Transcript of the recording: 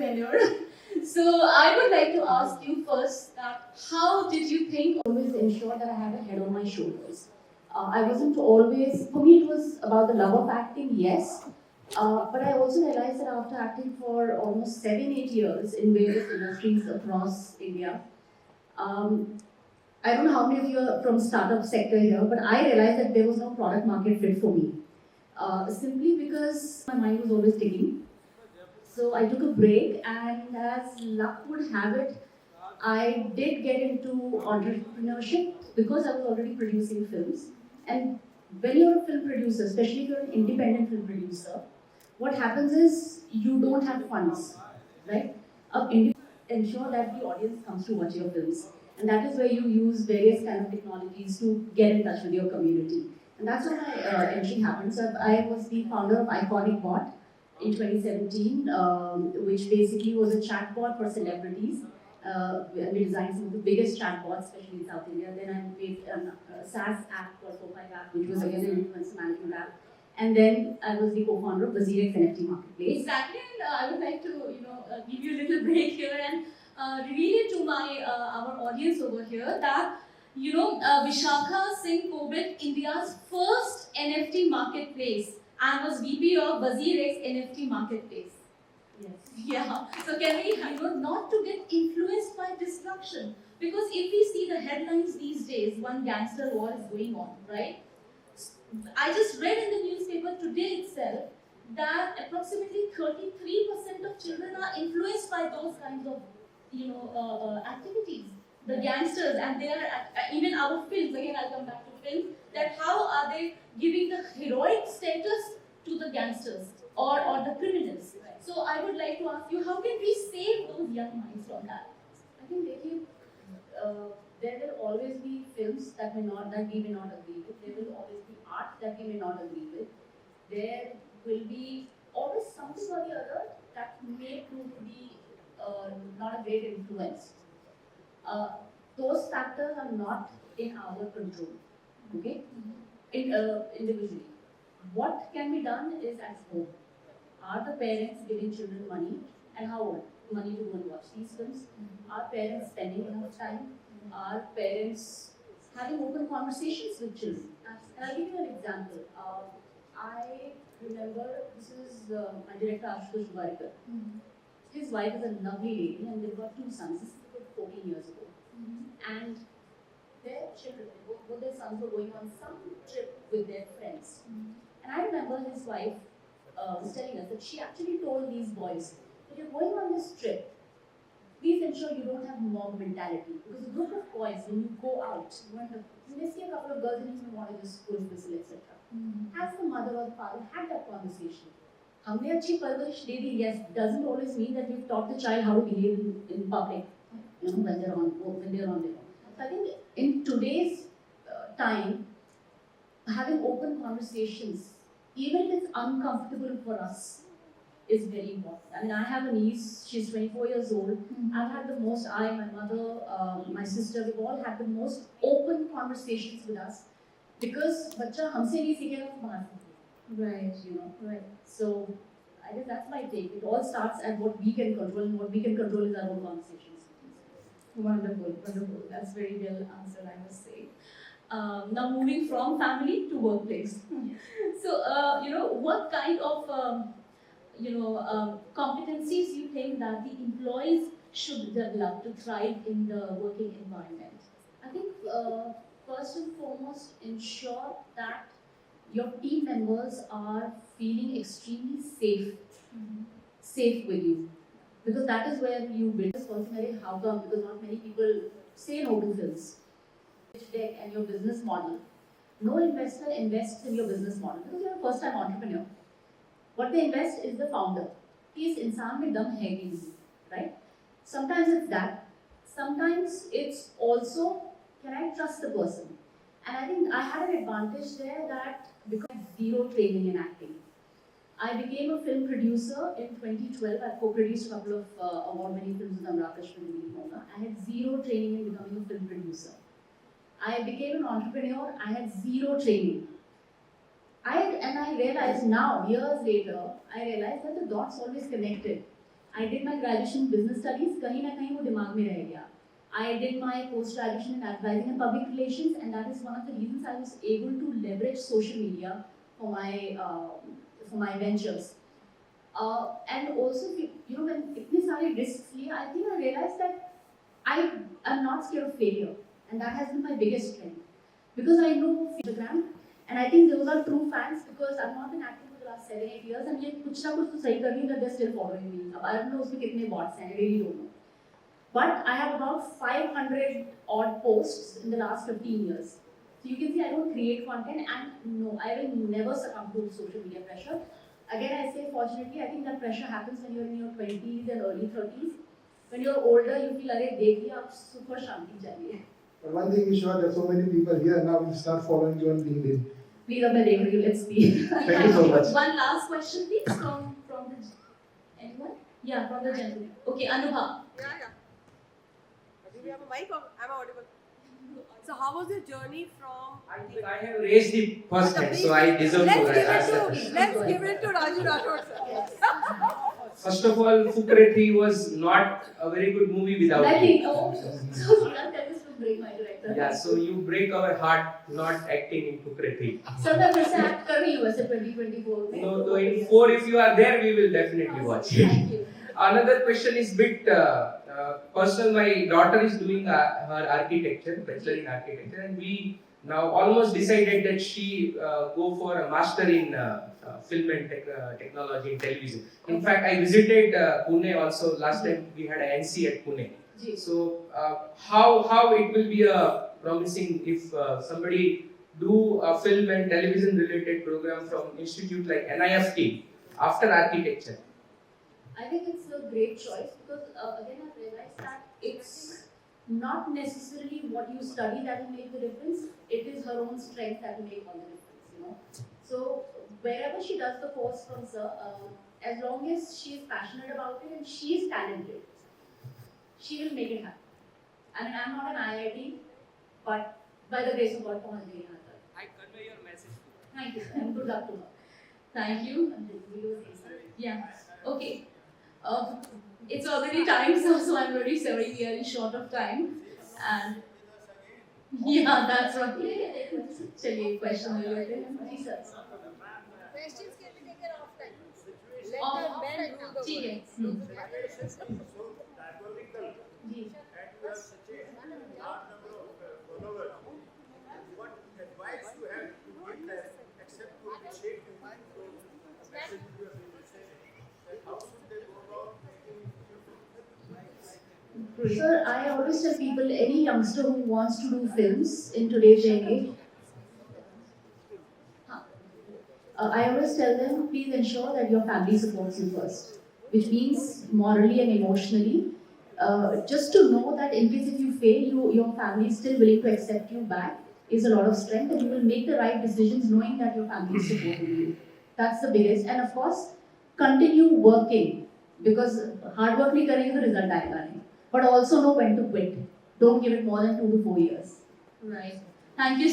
Techentrepreneur. So I would like to ask you first that how did you think always ensure that I had a head on my shoulders? I wasn't always, for me it was about the love of acting, yes. But I also realized that after acting for almost 7-8 years in various industries across India, um, I don't know how many of you are from startup sector here, but I realized that there was no product market fit for me. Simply because my mind was always ticking. So I took a break, and as luck would have it, I did get into entrepreneurship because I was already producing films. And when you're a film producer, especially if you're an independent film producer, what happens is you don't have funds, right? Ensure that the audience comes to watch your films. And that is where you use various kind of technologies to get in touch with your community. And that's how my entry happened. So I was the founder of Iconic Bot in 2017, which basically was a chatbot for celebrities. We designed some of the biggest chatbots, especially in South India. Then I made a SaaS app called Sopai app, which was again an influencer management app. And then I was the co-founder of Wazirex NFT Marketplace. Exactly, and I would like to give you a little break here and reveal it to my our audience over here that Vishakha Singh-Actress, India's first NFT marketplace, and was VP of Wazirex NFT Marketplace. Yes. Yeah. So can we, not to get influenced by destruction? Because if we see the headlines these days, one gangster war is going on, right? I just read in the newspaper today itself that approximately 33% of children are influenced by those kinds of, activities. The gangsters, and they are even our films. Again, I'll come back to films. That how are they giving the heroic status to the gangsters or the criminals? So I would like to ask you, how can we save those young minds from that? I think there will always be films that we may not agree with. There will always be art that we may not agree with. There will be always something or the other that may prove to be not a great influence. Those factors are not in our control. Okay, individually. What can be done is at home. Are the parents giving children money, and how old? Money to go and watch these films? Are parents spending enough time? Are parents having open conversations with children? And I'll give you an example. I remember, this is my director Anushree Dixit. His wife is a lovely lady, and they've got 2 sons. This is about 14 years ago. And their children, both their sons were going on some trip with their friends. And I remember his wife was telling us that she actually told these boys, if you're going on this trip, please ensure you don't have mob mentality. Because a group of boys, when you go out, you may see a couple of girls and you may want to just go to whistle, etc. Has the mother or the father had that conversation? Humne achhi parvarish de di, yes, doesn't always mean that we've taught the child how to behave in public, when they're on their own. So I think in today's time, having open conversations, even if it's uncomfortable for us, is very important. I mean, I have a niece, she's 24 years old. I've had the most, my mother, my sister, we've all had the most open conversations with us because bacha humse nahi seekega to bahar se. Right. Right. So I guess that's my take. It all starts at what we can control, and what we can control is our own conversations. Wonderful, wonderful. That's very well answered, I must say. Now moving from family to workplace. So, what kind of competencies you think that the employees should develop to thrive in the working environment? I think first and foremost, ensure that your team members are feeling extremely safe with you. Because that is where you build responsibility. How come? Because not many people say no to films. Deck and your business model. No investor invests in your business model because you're a first-time entrepreneur. What they invest is the founder. He is insan mein dum hai ki nahi, right? Sometimes it's that. Sometimes it's also, can I trust the person? And I think I had an advantage there that because I had zero training in acting. I became a film producer in 2012. I co-produced a couple of award-winning films with Anushree Dixit. I had zero training in becoming a film producer. I became an entrepreneur. I had zero training. I realized now, years later, I realized that the dots always connected. I did my graduation in business studies, कहीं ना कहीं वो दिमाग में रह गया. I did my post-graduation in advertising and public relations, and that is one of the reasons I was able to leverage social media for my ventures. And also, you know, when itne sare risks liye, I think I realized that I am not scared of failure, and that has been my biggest strength. Because I know Instagram, and I think those are true fans because I've not been active for the last 7-8 years, and ये कुछ ना कुछ तो सही कर रही हूँ that they're still following me. अब I don't know उसमें कितने bots हैं, I really don't know. But I have about 500 odd posts in the last 15 years. So you can see I don't create content, and no, I will never succumb to social media pressure. Again, I say fortunately, I think that pressure happens when you're in your 20s and early 30s. When you're older, you feel, अरे देख लिया, अब super शांति चाहिए. But one thing is sure, there are so many people here now will start following you on LinkedIn. Please, अब मैं देख रही हूँ. Let's see. Thank you so much. One last question, please, from the anyone? Yeah, from the gentleman. Okay, Anubha. Yeah. Do we have a mic or am I audible? So how was your journey from? I think I have raised the first hand, so I deserve to answer. Let's give it to Raju Rathod, sir. First of all, Fukreti was not a very good movie without Like, you. oh, so that is to break my director. Yeah, so you break our heart not acting in Fukreti. Sir, मैं फिर से act कर रही हूँ वैसे 2024 में. No, so in 4, if you are there, we will definitely watch it. Thank you. Another question is bit personal. My daughter is doing her architecture, bachelor in architecture, and we now almost decided that she go for a master in film and technology in television. In fact, I visited Pune also last time. We had an NC at Pune. So how it will be a promising if somebody do a film and television related program from institute like NIFT after architecture. I think it's a great choice because again I've realized that it's not necessarily what you study that will make the difference. It is her own strength that will make all the difference, you know. So wherever she does the course from sir, as long as she is passionate about it and she is talented, she will make it happen. I mean, I'm not an IIT, but by the grace of God, पहुंच गई यहाँ तक. I convey your message. Thank you, and good luck to her. Thank you. Yeah. Okay. It's already time, so I'm very sorry we are short of time. And yeah, that's right. चलिए question ले लेते हैं. जी sir. Questions can be taken off time. Off. Let the men do the ठीक है. जी. And you have such a large number of followers. What advice you have to give them except to appreciate the message you have been receiving? That how should they go about making Sir, I always tell people, any youngster who wants to do films in today's day and age, I always tell them, please ensure that your family supports you first, which means morally and emotionally. Just to know that in case if you fail, your family is still willing to accept you back is a lot of strength, and you will make the right decisions knowing that your family is supporting you. That's the biggest. And of course, continue working because hard work nahi karenge to result aayega nahi. But also know when to quit. Don't give it more than 2 to 4 years. Right. Thank you.